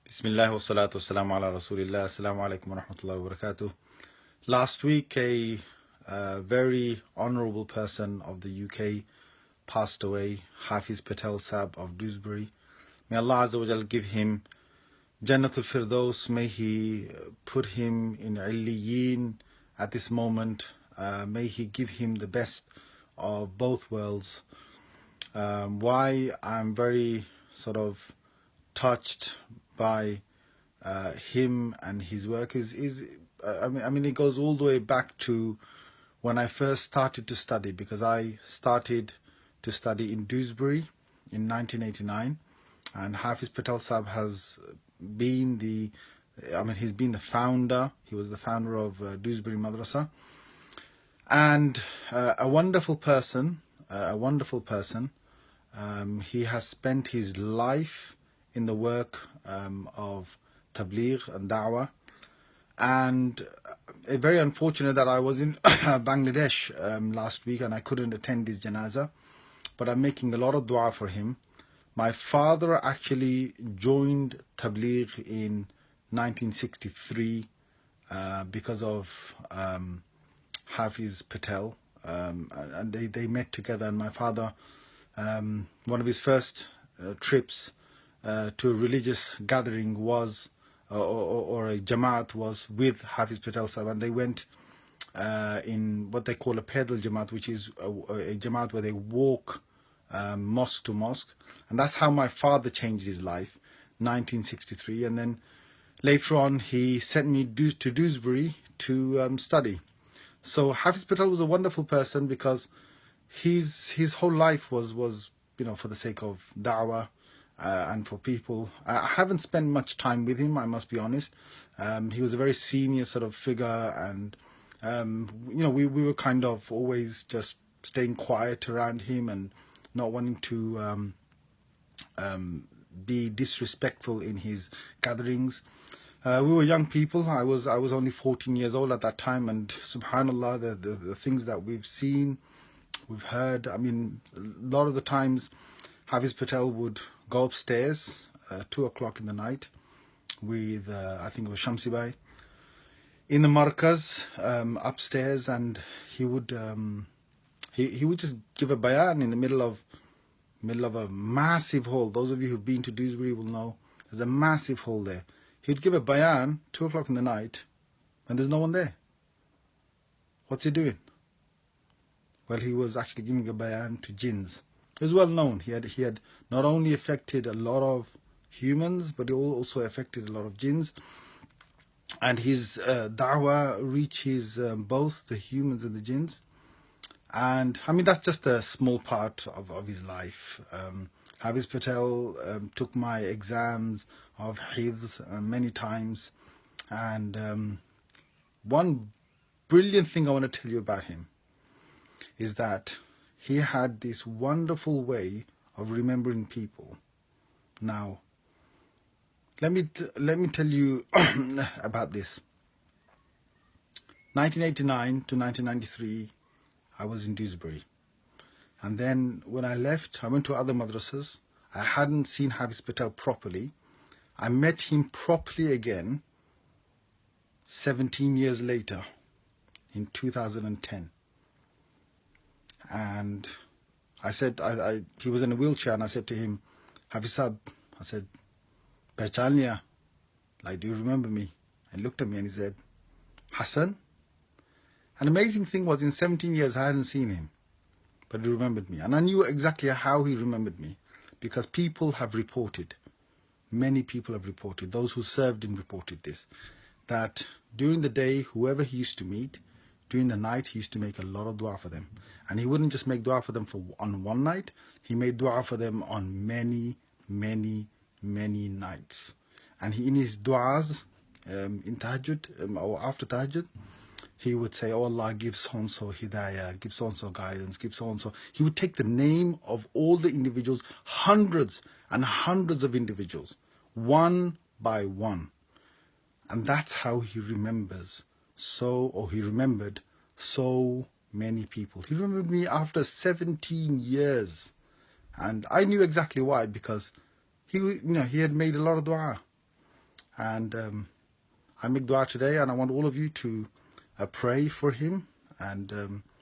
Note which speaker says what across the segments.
Speaker 1: Bismillah wa salatu wa salamu ala Rasulillah. Assalamu alaikum wa rahmatullahi wa barakatuh. Last week, a very honourable person of the UK passed away, Hafiz Patel Sahib of Dewsbury. May Allah Azza wa Jal give him Jannatul Firdaus. May He put him in Illiyin at this moment. May He give him the best of both worlds. Why I'm very sort of touched by him and his work is I mean it goes all the way back to when I first started to study, because I started to study in Dewsbury in 1989, and Hafiz Patel Sahib has been he's been the founder. He was the founder of Dewsbury Madrasa, and a wonderful person. He has spent his life in the work of tabligh and da'wah, and it's very unfortunate that I was in Bangladesh last week and I couldn't attend his janazah, but I'm making a lot of dua for him. My father actually joined tabligh in 1963 because of Hafiz Patel, and they met together, and my father, one of his first trips to a religious gathering was, or a jamaat was with Hafiz Patel Sahib, and they went in what they call a pedal jamaat, which is a jamaat where they walk mosque to mosque, and that's how my father changed his life, 1963, and then later on he sent me to Dewsbury to study. So Hafiz Patel was a wonderful person because his whole life was for the sake of da'wah and for people. I haven't spent much time with him, I must be honest. He was a very senior sort of figure, and we were kind of always just staying quiet around him and not wanting to be disrespectful in his gatherings. We were young people. I was only 14 years old at that time, and subhanallah, the things that we've seen, we've heard. I mean, a lot of the times Hafiz Patel would go upstairs 2 o'clock in the night with I think it was Shamsi Bhai in the markaz upstairs, and he would just give a bayan in the middle of a massive hall. Those of you who've been to Dewsbury will know there's a massive hall there. He'd give a bayan 2 o'clock in the night and there's no one there. What's he doing? Well, he was actually giving a bayan to jinns. It was well known. He had not only affected a lot of humans, but he also affected a lot of jinns. And his da'wah reaches both the humans and the jinns. And I mean, that's just a small part of his life. Hafiz Patel took my exams of Hifz many times. And one brilliant thing I want to tell you about him is that he had this wonderful way of remembering people. Now, let me tell you about this. 1989 to 1993, I was in Dewsbury. And then when I left, I went to other madrasas. I hadn't seen Hafiz Patel properly. I met him properly again 17 years later, in 2010. And I said, he was in a wheelchair, and I said to him, Hafiz Sahib, I said, Pehchan liya? Like, do you remember me? And he looked at me and he said, Hassan? An amazing thing was, in 17 years I hadn't seen him, but he remembered me. And I knew exactly how he remembered me, because people have reported, many people have reported, those who served him reported this, that during the day, whoever he used to meet, during the night, he used to make a lot of dua for them. And he wouldn't just make dua for them on one night. He made dua for them on many, many, many nights. And in his duas, in tahajjud, or after tahajjud, he would say, oh Allah, give so-and-so hidayah, give so-and-so guidance, give so-and-so. He would take the name of all the individuals, hundreds and hundreds of individuals, one by one. And that's how he remembers. He remembered so many people. He remembered me after 17 years. And I knew exactly why, because he had made a lot of dua. And I make dua today, and I want all of you to pray for him, and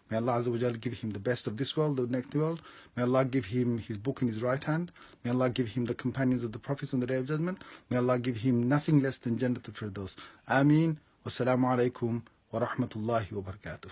Speaker 1: may Allah Azza wa Jal give him the best of this world, the next world. May Allah give him his book in his right hand. May Allah give him the companions of the prophets on the day of judgment. May Allah give him nothing less than Jannat al-Firdaus. Ameen. Wassalamu alaikum wa rahmatullahi wa barakatuh.